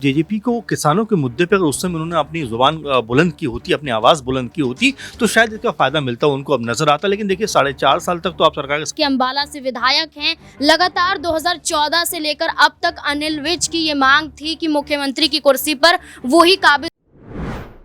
JJP को किसानों के मुद्दे पे अगर उस समय उन्होंने अपनी जुबान बुलंद की होती, अपनी आवाज़ बुलंद की होती, तो शायद इसका फ़ायदा मिलता उनको अब नज़र आता। लेकिन देखिए 4.5 साल तक तो आप सरकार कि अम्बाला से विधायक हैं। लगातार 2014 से लेकर अब तक अनिल विज की ये मांग थी कि मुख्यमंत्री की कुर्सी पर वो ही काबिल।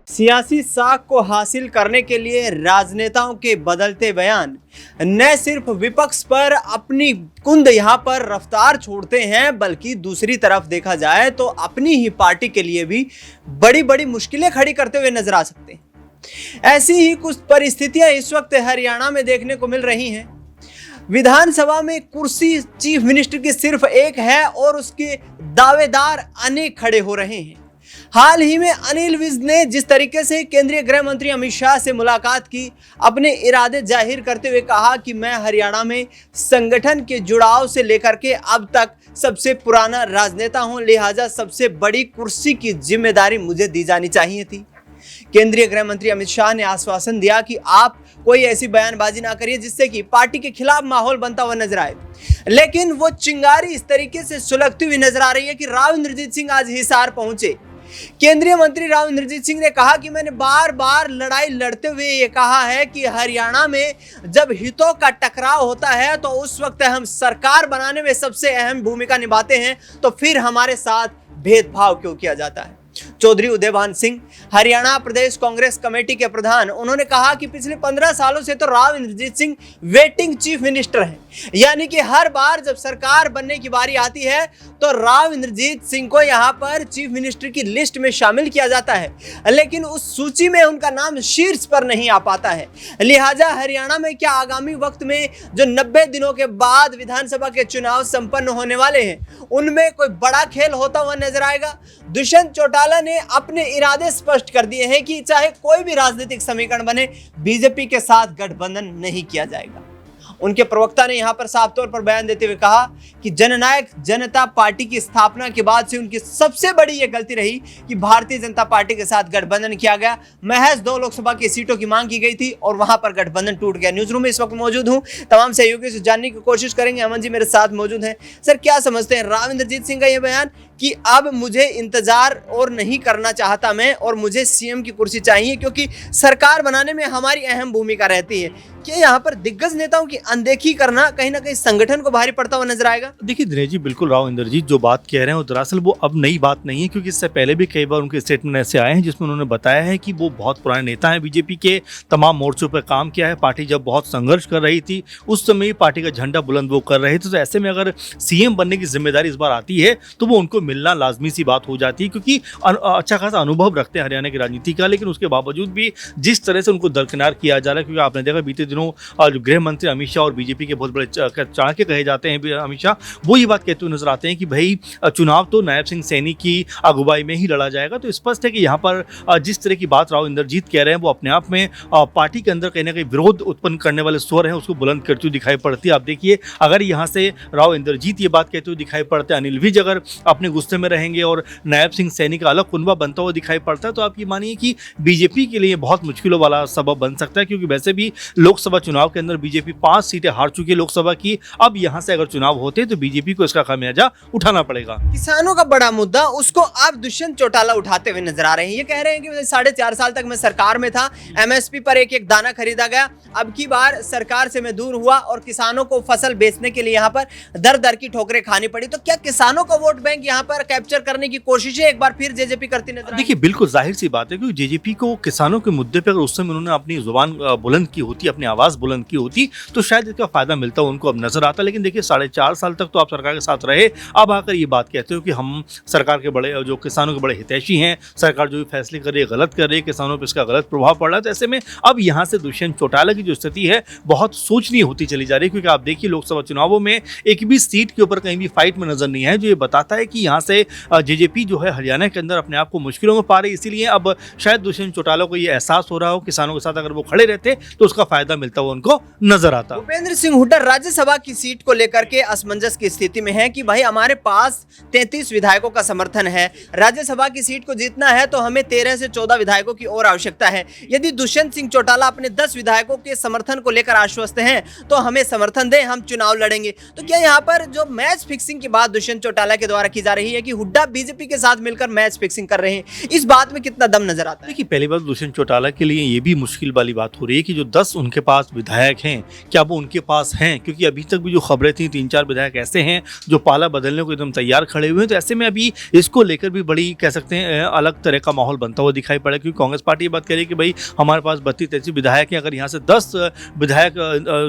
सियासी साख को हासिल करने के लिए राजनेताओं के बदलते बयान न सिर्फ विपक्ष पर अपनी कुंद यहाँ पर रफ्तार छोड़ते हैं, बल्कि दूसरी तरफ देखा जाए तो अपनी ही पार्टी के लिए भी बड़ी बड़ी मुश्किलें खड़ी करते हुए नजर आ सकते हैं। ऐसी ही कुछ परिस्थितियां इस वक्त हरियाणा में देखने को मिल रही हैं। विधानसभा में कुर्सी चीफ मिनिस्टर की सिर्फ एक है और उसके दावेदार अनेक खड़े हो रहे हैं। हाल ही में अनिल विज ने जिस तरीके से केंद्रीय गृह मंत्री अमित शाह से मुलाकात की, अपने इरादे जाहिर करते हुए कहा कि मैं हरियाणा में संगठन के जुड़ाव से लेकर के अब तक सबसे पुराना राजनेता हूं, लिहाजा सबसे बड़ी कुर्सी की जिम्मेदारी मुझे दी जानी चाहिए थी। केंद्रीय गृह मंत्री अमित शाह ने आश्वासन दिया कि आप कोई ऐसी बयानबाजी ना करिए जिससे कि पार्टी के खिलाफ माहौल बनता हुआ नजर आए, लेकिन वो चिंगारी इस तरीके से सुलगती हुई नजर आ रही है कि राव इंद्रजीत सिंह आज हिसार पहुंचे। केंद्रीय मंत्री राव इंद्रजीत सिंह ने कहा कि मैंने बार बार लड़ाई लड़ते हुए ये कहा है कि हरियाणा में जब हितों का टकराव होता है तो उस वक्त हम सरकार बनाने में सबसे अहम भूमिका निभाते हैं, तो फिर हमारे साथ भेदभाव क्यों किया जाता है। चौधरी उदयभान सिंह हरियाणा प्रदेश कांग्रेस कमेटी के प्रधान, उन्होंने कहा कि पिछले 15 सालों से तो Rao Inderjit Singh waiting chief minister हैं, यानी कि हर बार जब सरकार बनने की बारी आती है तो राव इंद्रजीत सिंह को यहां पर चीफ मिनिस्टर की लिस्ट में शामिल किया जाता है, लेकिन उस सूची में उनका नाम शीर्ष पर नहीं आ पाता है। लिहाजा हरियाणा में क्या आगामी वक्त में जो 90 दिनों के बाद विधानसभा के चुनाव संपन्न होने वाले हैं, उनमें कोई बड़ा खेल होता हुआ नजर आएगा। दुष्यंत चौटाला ने अपने इरादे स्पष्ट कर दिए हैं कि चाहे कोई भी राजनीतिक समीकरण बने, बीजेपी के साथ गठबंधन नहीं किया जाएगा। उनके प्रवक्ता ने यहां पर साफ तौर पर बयान देते हुए कहा कि जननायक जनता पार्टी की स्थापना के बाद से उनकी सबसे बड़ी यह गलती रही कि भारतीय जनता पार्टी के साथ गठबंधन किया गया। महज 2 लोकसभा की सीटों की मांग की गई थी और वहां पर गठबंधन टूट गया। न्यूज रूम में इस वक्त मौजूद हूं, तमाम सहयोगियों से जानने की कोशिश करेंगे। अमन जी मेरे साथ मौजूद हैं। सर, क्या समझते हैं राव इंद्रजीत सिंह का यह बयान कि अब मुझे इंतजार और नहीं करना चाहता मैं, और मुझे सीएम की कुर्सी चाहिए क्योंकि सरकार बनाने में हमारी अहम भूमिका रहती है। क्या यहाँ पर दिग्गज नेताओं की अनदेखी करना कहीं ना कहीं संगठन को भारी पड़ता हुआ नजर आएगा? देखिए दिनेश जी, बिल्कुल राव इंद्रजीत जो बात कह रहे हैं वो दरअसल वो अब नई बात नहीं है, क्योंकि इससे पहले भी कई बार उनके स्टेटमेंट ऐसे आए हैं जिसमें उन्होंने बताया है कि वो बहुत पुराने नेता हैं, बीजेपी के तमाम मोर्चों पर काम किया है। पार्टी जब बहुत संघर्ष कर रही थी उस समय पार्टी का झंडा बुलंद वो कर रहे थे, तो ऐसे में अगर सीएम बनने की जिम्मेदारी इस बार आती है तो वो उनको मिलना लाजमी सी बात हो जाती है, क्योंकि अच्छा खासा अनुभव रखते हैं हरियाणा की राजनीति का। लेकिन उसके बावजूद भी जिस तरह से उनको दरकिनार किया जा रहा है, क्योंकि आपने देखा बीते दिनों जो गृह मंत्री अमित शाह और बीजेपी के बहुत बड़े चाणक्य कहे जाते हैं अमित शाह, वो ये बात कहते हुए नजर आते हैं कि भाई चुनाव तो नायब सिंह सैनी की अगुवाई में ही लड़ा जाएगा। तो स्पष्ट है कि यहाँ पर जिस तरह की बात राव इंद्रजीत कह रहे हैं वो अपने आप में पार्टी के अंदर कहीं ना कहीं विरोध उत्पन्न करने वाले स्वर हैं उसको बुलंद करती हुई दिखाई पड़ती है। आप देखिए, अगर यहाँ से राव इंद्रजीत ये बात कहते हुए दिखाई पड़ते हैं, अनिल विज अगर अपने गुस्से में रहेंगे और नायब सिंह सैनी का अलग कुनबा बनता हुआ दिखाई पड़ता है, तो आप ये मानिए कि बीजेपी के लिए बहुत मुश्किलों वाला सबब बन सकता है। क्योंकि वैसे भी लोकसभा चुनाव के अंदर बीजेपी 5 सीटें हार चुकी है लोकसभा की। अब यहां से अगर चुनाव होते तो बीजेपी को इसका खामियाजा उठाना पड़ेगा। किसानों का बड़ा मुद्दा, उसको अब दुष्यंत चौटाला उठाते हुए नजर आ रहे हैं। ये कह रहे हैं कि 4.5 साल तक मैं सरकार में था, एमएसपी पर एक एक दाना खरीदा गया, अब की बार सरकार से मैं दूर हुआ और किसानों को फसल बेचने के लिए यहाँ पर दर दर की ठोकरें खानी पड़ी। तो क्या किसानों का वोट बैंक यहाँ पर कैप्चर करने की कोशिशें एक बार फिर जेजेपी करती नजर? देखिए बिल्कुल जाहिर सी बात है, क्योंकि जेजेपी को किसानों के मुद्दे पर अगर उस समय उन्होंने अपनी जुबान बुलंद की होती, अपनी आवाज बुलंद की होती, तो शायद इसका फायदा मिलता उनको अब नजर आता। लेकिन देखिए 4.5 साल तक तो आप सरकार के साथ रहे, अब आकर ये बात कहते हो कि हम सरकार के बड़े जो किसानों के बड़े हितैषी हैं, सरकार जो भी फैसले कर रही है गलत कर रही है, किसानों पर इसका गलत प्रभाव पड़ रहा है। तो ऐसे में अब यहाँ से दुष्यंत चौटाला की जो स्थिति है बहुत सोचनीय होती चली जा रही है, क्योंकि आप देखिए लोकसभा चुनावों में एक भी सीट के ऊपर कहीं भी फाइट में नजर नहीं है, जो ये बताता है कि यहाँ से जेजेपी जो है हरियाणा के अंदर अपने आप को मुश्किलों में पा रही है। इसीलिए अब शायद दुष्यंत चौटाला को ये एहसास हो रहा हो किसानों के साथ अगर वो खड़े रहते तो उसका फायदा मिलता हुआ उनको नजर आता। भूपेंद्र सिंह हुड्डा राज्यसभा की सीट को लेकर के असमंजस की स्थिति में है कि भाई हमारे पास 33 विधायकों का समर्थन है, राज्यसभा की सीट को जीतना है तो हमें 13 से 14 विधायकों की और आवश्यकता है। यदि दुष्यंत सिंह चौटाला अपने 10 विधायकों के समर्थन को लेकर आश्वस्त हैं तो हमें समर्थन दें, हम चुनाव लड़ेंगे। तो क्या यहाँ पर जो मैच फिक्सिंग की बात दुष्यंत चौटाला के द्वारा की जा रही है कि हुड्डा बीजेपी के साथ मिलकर मैच फिक्सिंग कर रहे हैं, इस बात में कितना दम नजर आता है? देखिए, पहली बात दुष्यंत चौटाला के लिए ये भी मुश्किल वाली बात हो रही है कि जो 10 उनके पास विधायक हैं, क्या वो उनके पास हैं? क्योंकि अभी तक भी जो खबरें थी 3-4 विधायक ऐसे हैं जो पाला बदलने को एकदम तैयार खड़े हुए हैं। तो ऐसे में अभी इसको लेकर भी बड़ी कह सकते हैं अलग तरह का माहौल बनता हुआ दिखाई पड़ा, क्योंकि कांग्रेस पार्टी ये बात कह रही है कि भाई हमारे पास 32-33 विधायक हैं, अगर यहाँ से 10 विधायक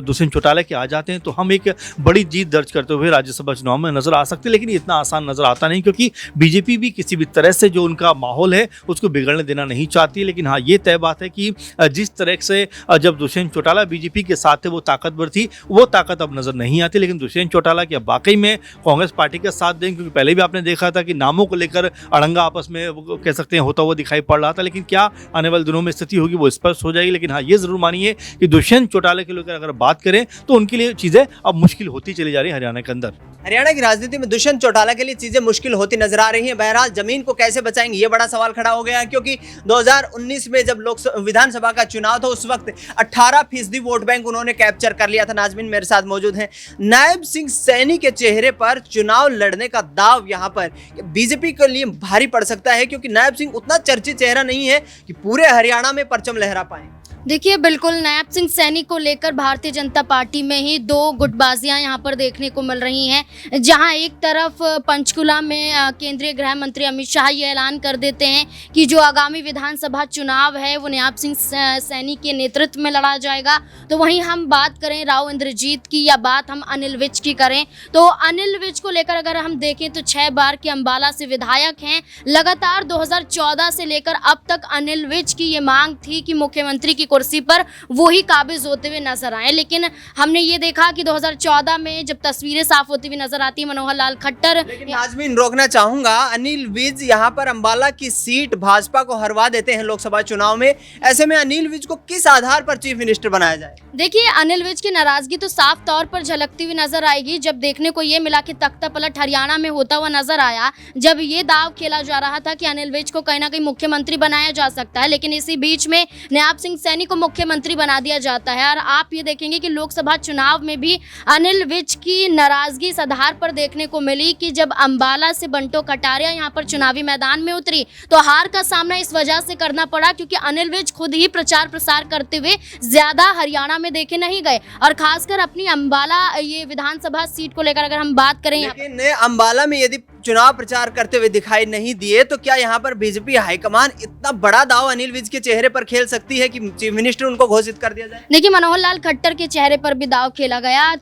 दुष्यंत चौटाला के आ जाते हैं तो हम एक बड़ी जीत दर्ज करते हुए राज्यसभा चुनाव में नजर आ सकते हैं। लेकिन इतना आसान नजर आता नहीं, क्योंकि बीजेपी भी किसी भी तरह से जो उनका माहौल है उसको बिगड़ने देना नहीं चाहती। लेकिन हाँ, ये तय बात है कि जिस तरह से जब दुष्यंत चौटाला बीजेपी के साथ थे वो ताकतवर थी, वो ताकत अब नजर नहीं आती। लेकिन दुष्यंत चौटाला की अब वाकई में कांग्रेस पार्टी का साथ दें, क्योंकि पहले भी आपने देखा था कि नामों को लेकर अड़ंगा आपस में कह सकते हैं होता हुआ दिखाई पड़ रहा था। लेकिन क्या आने वाले दिनों में स्थिति होगी वो स्पष्ट हो जाएगी। लेकिन हाँ, ये जरूर मानिए कि दुष्यंत चौटाला के लेकर अगर बात करें तो उनके लिए चीजें अब मुश्किल होती चली जा रही है हरियाणा के अंदर। हरियाणा की राजनीति में दुष्यंत चौटाला के लिए चीजें मुश्किल होती नजर आ रही हैं। बहरहाल जमीन को कैसे बचाएंगे ये बड़ा सवाल खड़ा हो गया है, क्योंकि 2019 में जब विधानसभा का चुनाव था उस वक्त 18% वोट बैंक उन्होंने कैप्चर कर लिया था। नाजमीन मेरे साथ मौजूद हैं। नायब सिंह सैनी के चेहरे पर चुनाव लड़ने का दाव यहाँ पर बीजेपी के लिए भारी पड़ सकता है, क्योंकि नायब सिंह उतना चर्चित चेहरा नहीं है कि पूरे हरियाणा में परचम लहरा पाए। देखिए, बिल्कुल नायब सिंह सैनी को लेकर भारतीय जनता पार्टी में ही दो गुटबाजियां यहाँ पर देखने को मिल रही हैं। जहां एक तरफ पंचकुला में केंद्रीय गृह मंत्री अमित शाह ये ऐलान कर देते हैं कि जो आगामी विधानसभा चुनाव है वो नायब सिंह सैनी के नेतृत्व में लड़ा जाएगा। तो वहीं हम बात करें राव इंद्रजीत की या बात हम अनिल विज की करें तो अनिल विज को लेकर अगर हम देखें तो 6 बार के अंबाला से विधायक हैं। लगातार 2014 से लेकर अब तक अनिल विज की ये मांग थी कि मुख्यमंत्री की कुर्सी पर वो ही काबिज होते हुए नजर आए। लेकिन हमने ये देखा कि 2014 में जब तस्वीरें साफ होती हुई नजर आती है मनोहर लाल खट्टर। लेकिन नाजमीन रोकना चाहूंगा, अनिल विज यहाँ पर अंबाला की सीट भाजपा को हरवा देते हैं लोकसभा चुनाव में। ऐसे में अनिल विज को किस आधार पर चीफ मिनिस्टर बनाया जाए? देखिए, अनिल विज की नाराजगी तो साफ तौर पर झलकती हुई नजर आएगी जब देखने को ये मिला कि तख्ता पलट हरियाणा में होता हुआ नजर आया, जब ये दाव खेला जा रहा था कि अनिल विज को कहीं ना कहीं मुख्यमंत्री बनाया जा सकता है। लेकिन इसी बीच में नायब सिंह सैनी को मुख्यमंत्री बना दिया जाता है। और आप ये देखेंगे कि लोकसभा चुनाव में भी अनिल विज की नाराजगी इस आधार पर देखने को मिली कि जब अंबाला से बंटो कटारिया यहाँ पर चुनावी मैदान में उतरी तो हार का सामना इस वजह से करना पड़ा क्योंकि अनिल विज खुद ही प्रचार प्रसार करते हुए ज्यादा हरियाणा में देखे नहीं गए। और खासकर अपनी अंबाला ये विधानसभा सीट को लेकर अगर हम बात करें, लेकिन अंबाला में यदि चुनाव प्रचार करते हुए दिखाई नहीं दिए तो क्या यहाँ पर बीजेपी हाईकमान इतना बड़ा दाव अनिल विज के चेहरे पर खेल सकती है कि चीफ मिनिस्टर उनको घोषित कर दिया जाए? देखिए, मनोहर लाल खट्टर के चेहरे पर भी दाव खेला गया।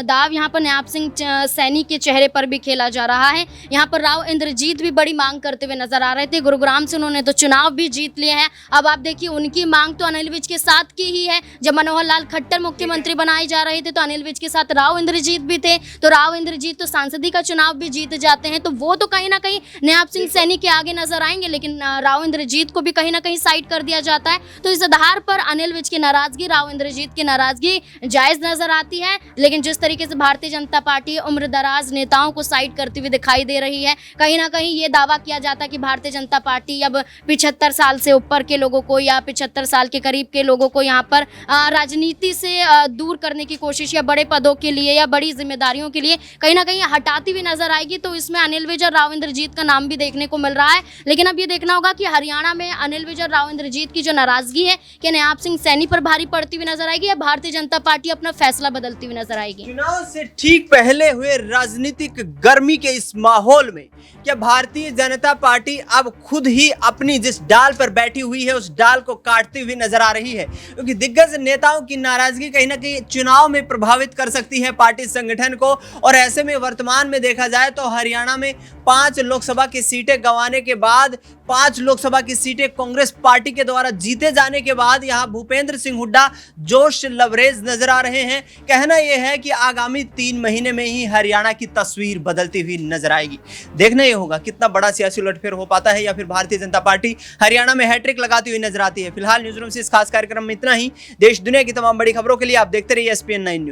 दाव यहाँ पर नायब सिंह सैनी के चेहरे पर भी खेला जा रहा है। यहाँ पर राव इंद्रजीत भी बड़ी मांग करते हुए नजर आ रहे थे। गुरुग्राम से उन्होंने तो चुनाव भी जीत लिए हैं। अब आप देखिए, उनकी मांग तो अनिल विज के साथ की ही है। जब मनोहर लाल खट्टर मुख्यमंत्री बनाए जा रहे थे तो अनिल विज के साथ राव इंद्रजीत भी थे। तो राव इंद्रजीत तो सांसदी का चुनाव भी जीत जाते हैं, तो वो तो कहीं ना कहीं नायब सिंह सैनी के आगे नजर आएंगे। लेकिन राव इंद्रजीत को भी कहीं ना कहीं साइड कर दिया जाता है। तो इस आधार पर अनिल विज की नाराजगी, राव इंद्रजीत की नाराजगी जायज नजर आती है। लेकिन जिस तरीके से भारतीय जनता पार्टी उम्रदराज नेताओं को साइड करती हुई दिखाई दे रही है, कहीं ना कहीं ये दावा किया जाता है कि भारतीय जनता पार्टी अब 75 साल से ऊपर के लोगों को या 75 साल के करीब के लोगों को यहाँ पर राजनीति से दूर करने की कोशिश या बड़े पदों के लिए या बड़ी जिम्मेदारियों के लिए कहीं ना कहीं हटाती हुई नजर आएगी। तो इसमें अनिल विज और राव इंद्रजीत का नाम भी देखने को मिल रहा है। लेकिन अब ये देखना होगा कि हरियाणा में अनिल विज और राव इंद्रजीत की जो नाराजगी है कि नायब सिंह सैनी पर भारी पड़ती हुई नजर आएगी या भारतीय जनता पार्टी अपना फैसला बदलती हुई नजर आएगी। चुनाव से ठीक पहले हुए राजनीतिक गर्मी के इस माहौल में क्या भारतीय जनता पार्टी अब खुद ही अपनी जिस डाल पर बैठी हुई है उस डाल को काटती हुई नजर आ रही है? क्योंकि दिग्गज नेताओं की नाराजगी कहीं ना कहीं चुनाव में प्रभावित कर सकती है पार्टी संगठन को। और ऐसे में वर्तमान में देखा जाए तो हरियाणा में 5 लोकसभा की सीटें गंवाने के बाद, 5 लोकसभा की सीटें कांग्रेस पार्टी के द्वारा जीते जाने के बाद यहां भूपेंद्र सिंह हुड्डा जोश लबरेज नजर आ रहे हैं। कहना यह है कि आगामी 3 महीने में ही हरियाणा की तस्वीर बदलती हुई नजर आएगी। देखना यह होगा कितना बड़ा सियासी उलटफेर हो पाता है, या फिर भारतीय जनता पार्टी हरियाणा में हैट्रिक लगाती हुई नजर आती है। फिलहाल न्यूज़ रूम से इस खास कार्यक्रम में इतना ही। देश दुनिया की तमाम बड़ी खबरों के लिए आप देखते रहिए SPN9 न्यूज।